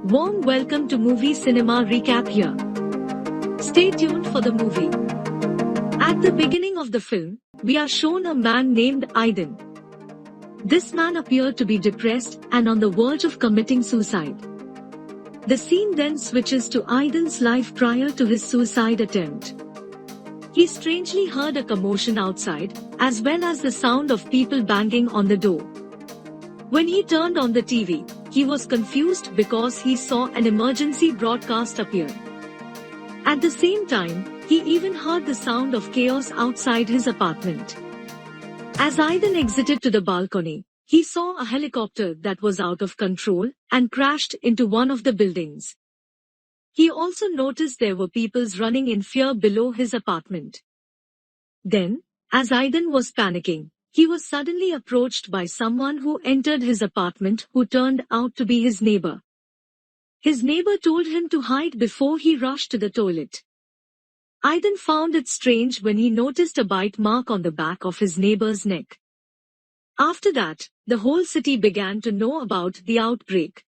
Warm welcome to Movie Cinema Recap here. Stay tuned for the movie. At the beginning of the film, we are shown a man named Aiden. This man appeared to be depressed and on the verge of committing suicide. The scene then switches to Aiden's life prior to his suicide attempt. He strangely heard a commotion outside, as well as the sound of people banging on the door. When he turned on the TV, he was confused because he saw an emergency broadcast appear. At the same time, he even heard the sound of chaos outside his apartment. As Aiden exited to the balcony, he saw a helicopter that was out of control and crashed into one of the buildings. He also noticed there were people running in fear below his apartment. Then, as Aiden was panicking, he was suddenly approached by someone who entered his apartment who turned out to be his neighbor. His neighbor told him to hide before he rushed to the toilet. Aiden found it strange when he noticed a bite mark on the back of his neighbor's neck. After that, the whole city began to know about the outbreak.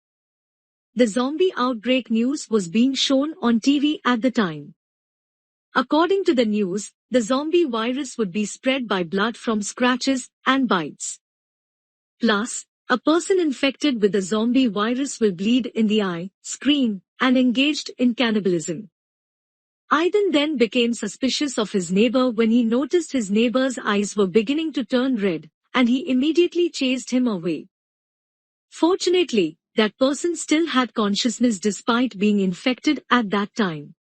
The zombie outbreak news was being shown on TV at the time. According to the news, the zombie virus would be spread by blood from scratches and bites. Plus, a person infected with the zombie virus will bleed in the eye, scream, and engaged in cannibalism. Aiden then became suspicious of his neighbor when he noticed his neighbor's eyes were beginning to turn red, and he immediately chased him away. Fortunately, that person still had consciousness despite being infected at that time.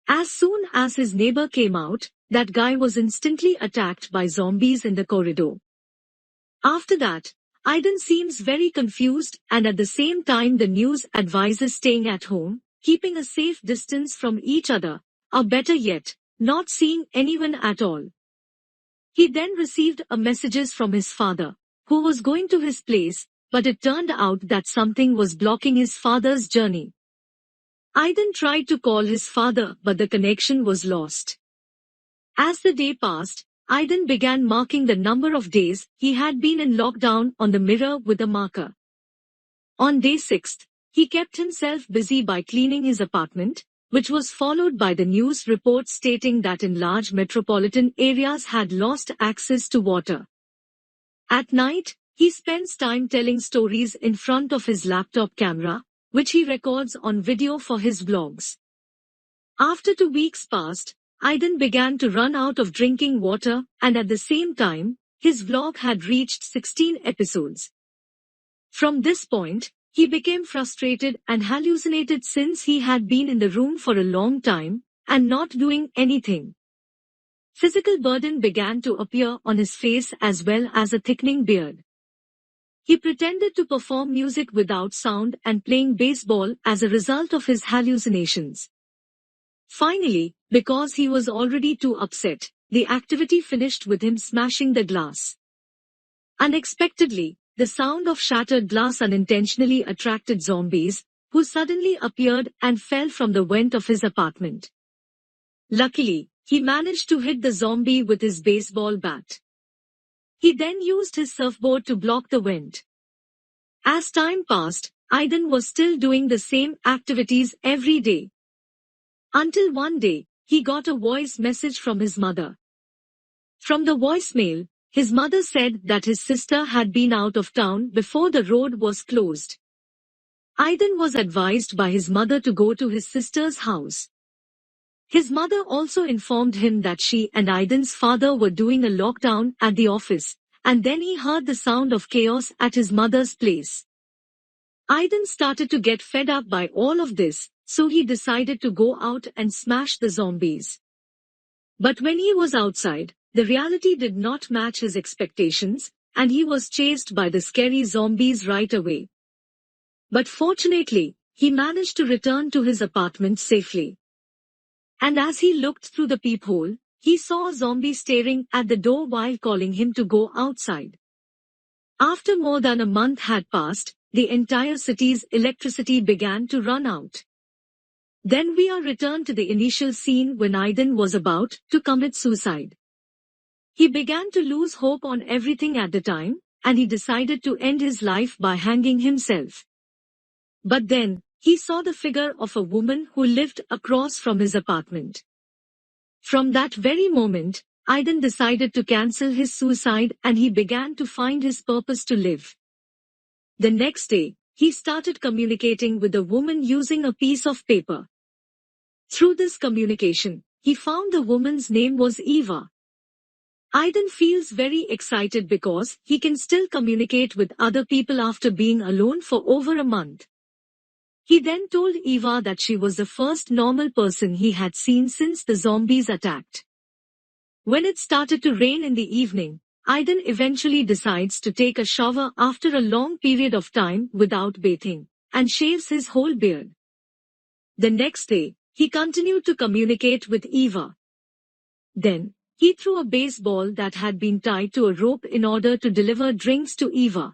As soon as his neighbor came out, that guy was instantly attacked by zombies in the corridor. After that, Aiden seems very confused, and at the same time the news advises staying at home, keeping a safe distance from each other, or better yet, not seeing anyone at all. He then received messages from his father, who was going to his place, but it turned out that something was blocking his father's journey. Aiden tried to call his father, but the connection was lost. As the day passed, Aiden began marking the number of days he had been in lockdown on the mirror with a marker. On day 6th, he kept himself busy by cleaning his apartment, which was followed by the news reports stating that in large metropolitan areas had lost access to water. At night, he spends time telling stories in front of his laptop camera, which he records on video for his vlogs. After 2 weeks passed, Aiden began to run out of drinking water, and at the same time, his vlog had reached 16 episodes. From this point, he became frustrated and hallucinated since he had been in the room for a long time, and not doing anything. Physical burden began to appear on his face as well as a thickening beard. He pretended to perform music without sound and playing baseball as a result of his hallucinations. Finally, because he was already too upset, the activity finished with him smashing the glass. Unexpectedly, the sound of shattered glass unintentionally attracted zombies, who suddenly appeared and fell from the vent of his apartment. Luckily, he managed to hit the zombie with his baseball bat. He then used his surfboard to block the vent. As time passed, Aiden was still doing the same activities every day. Until one day, he got a voice message from his mother. From the voicemail, his mother said that his sister had been out of town before the road was closed. Aiden was advised by his mother to go to his sister's house. His mother also informed him that she and Aiden's father were doing a lockdown at the office, and then he heard the sound of chaos at his mother's place. Aiden started to get fed up by all of this, so he decided to go out and smash the zombies. But when he was outside, the reality did not match his expectations, and he was chased by the scary zombies right away. But fortunately, he managed to return to his apartment safely. And as he looked through the peephole, he saw a zombie staring at the door while calling him to go outside. After more than a month had passed, the entire city's electricity began to run out. Then we are returned to the initial scene when Aiden was about to commit suicide. He began to lose hope on everything at the time, and he decided to end his life by hanging himself. But then, he saw the figure of a woman who lived across from his apartment. From that very moment, Aiden decided to cancel his suicide and he began to find his purpose to live. The next day, he started communicating with the woman using a piece of paper. Through this communication, he found the woman's name was Eva. Aiden feels very excited because he can still communicate with other people after being alone for over a month. He then told Eva that she was the first normal person he had seen since the zombies attacked. When it started to rain in the evening, Aiden eventually decides to take a shower after a long period of time without bathing, and shaves his whole beard. The next day, he continued to communicate with Eva. Then, he threw a baseball that had been tied to a rope in order to deliver drinks to Eva.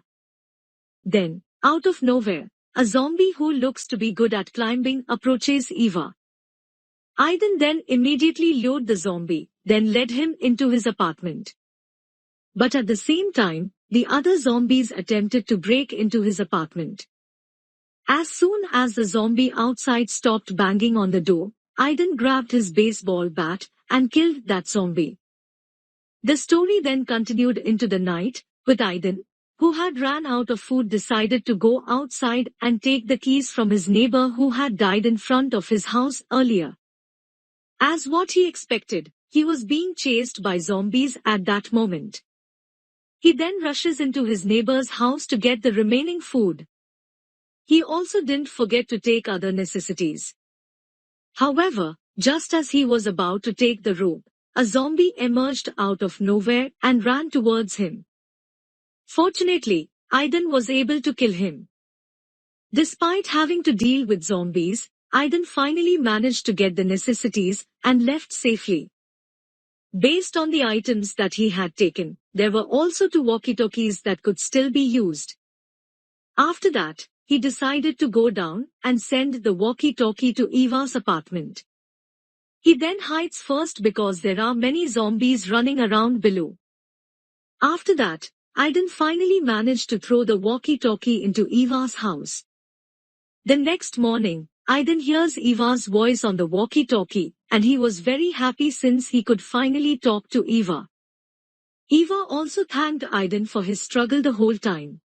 Then, out of nowhere, a zombie who looks to be good at climbing approaches Eva. Aiden then immediately lured the zombie, then led him into his apartment. But at the same time, the other zombies attempted to break into his apartment. As soon as the zombie outside stopped banging on the door, Aiden grabbed his baseball bat and killed that zombie. The story then continued into the night, with Aiden, who had ran out of food, decided to go outside and take the keys from his neighbor who had died in front of his house earlier. As what he expected, he was being chased by zombies at that moment. He then rushes into his neighbor's house to get the remaining food. He also didn't forget to take other necessities. However, just as he was about to take the rope, a zombie emerged out of nowhere and ran towards him. Fortunately, Aiden was able to kill him. Despite having to deal with zombies, Aiden finally managed to get the necessities and left safely. Based on the items that he had taken, there were also 2 walkie-talkies that could still be used. After that, he decided to go down and send the walkie-talkie to Eva's apartment. He then hides first because there are many zombies running around below. After that, Aiden finally managed to throw the walkie-talkie into Eva's house. The next morning, Aiden hears Eva's voice on the walkie-talkie, and he was very happy since he could finally talk to Eva. Eva also thanked Aiden for his struggle the whole time.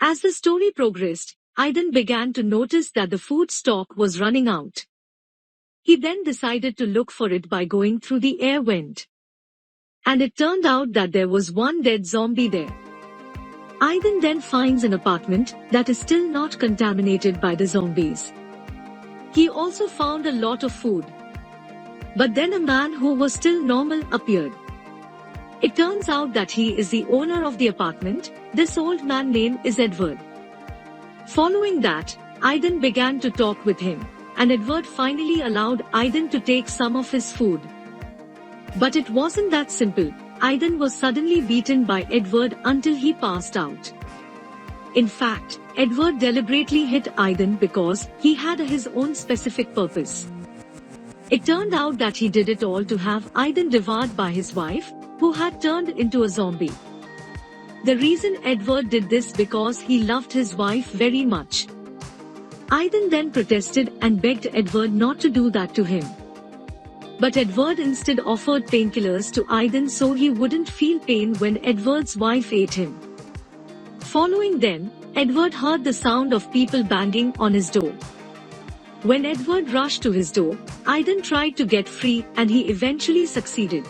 As the story progressed, Aiden began to notice that the food stock was running out. He then decided to look for it by going through the air vent. And it turned out that there was one dead zombie there. Aiden then finds an apartment that is still not contaminated by the zombies. He also found a lot of food. But then a man who was still normal appeared. It turns out that he is the owner of the apartment. This old man name is Edward. Following that, Aiden began to talk with him, and Edward finally allowed Aiden to take some of his food. But it wasn't that simple. Aiden was suddenly beaten by Edward until he passed out. In fact, Edward deliberately hit Aiden because he had his own specific purpose. It turned out that he did it all to have Aiden devoured by his wife, who had turned into a zombie. The reason Edward did this because he loved his wife very much. Aiden then protested and begged Edward not to do that to him. But Edward instead offered painkillers to Aiden so he wouldn't feel pain when Edward's wife ate him. Following them, Edward heard the sound of people banging on his door. When Edward rushed to his door, Aiden tried to get free and he eventually succeeded.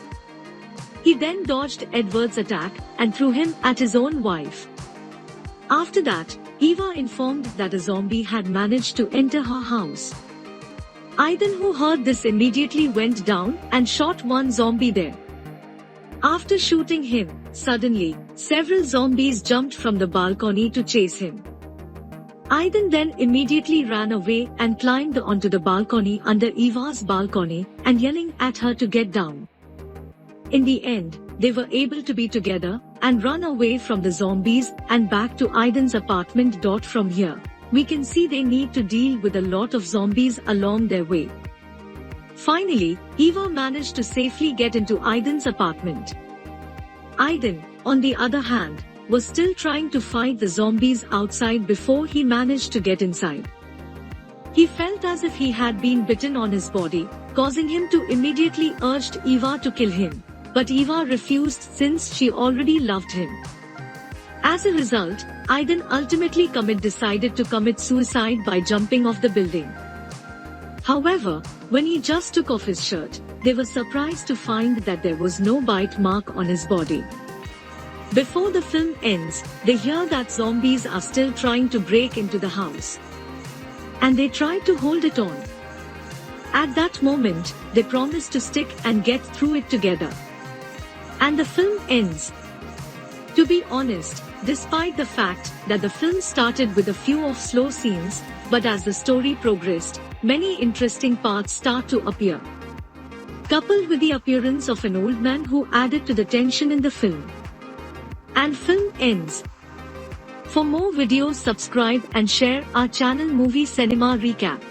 He then dodged Edward's attack and threw him at his own wife. After that, Eva informed that a zombie had managed to enter her house. Aiden, who heard this, immediately went down and shot one zombie there. After shooting him, suddenly, several zombies jumped from the balcony to chase him. Aiden then immediately ran away and climbed onto the balcony under Eva's balcony and yelling at her to get down. In the end, they were able to be together and run away from the zombies and back to Aiden's apartment. From here, we can see they need to deal with a lot of zombies along their way. Finally, Eva managed to safely get into Aiden's apartment. Aiden, on the other hand, was still trying to fight the zombies outside before he managed to get inside. He felt as if he had been bitten on his body, causing him to immediately urge Eva to kill him. But Eva refused since she already loved him. As a result, Aydin ultimately decided to commit suicide by jumping off the building. However, when he just took off his shirt, they were surprised to find that there was no bite mark on his body. Before the film ends, they hear that zombies are still trying to break into the house. And they try to hold it on. At that moment, they promise to stick and get through it together. And the film ends. To be honest, despite the fact that the film started with a few of slow scenes, but as the story progressed, many interesting parts start to appear. Coupled with the appearance of an old man who added to the tension in the film. And film ends. For more videos, subscribe and share our channel Movie Cinema Recap.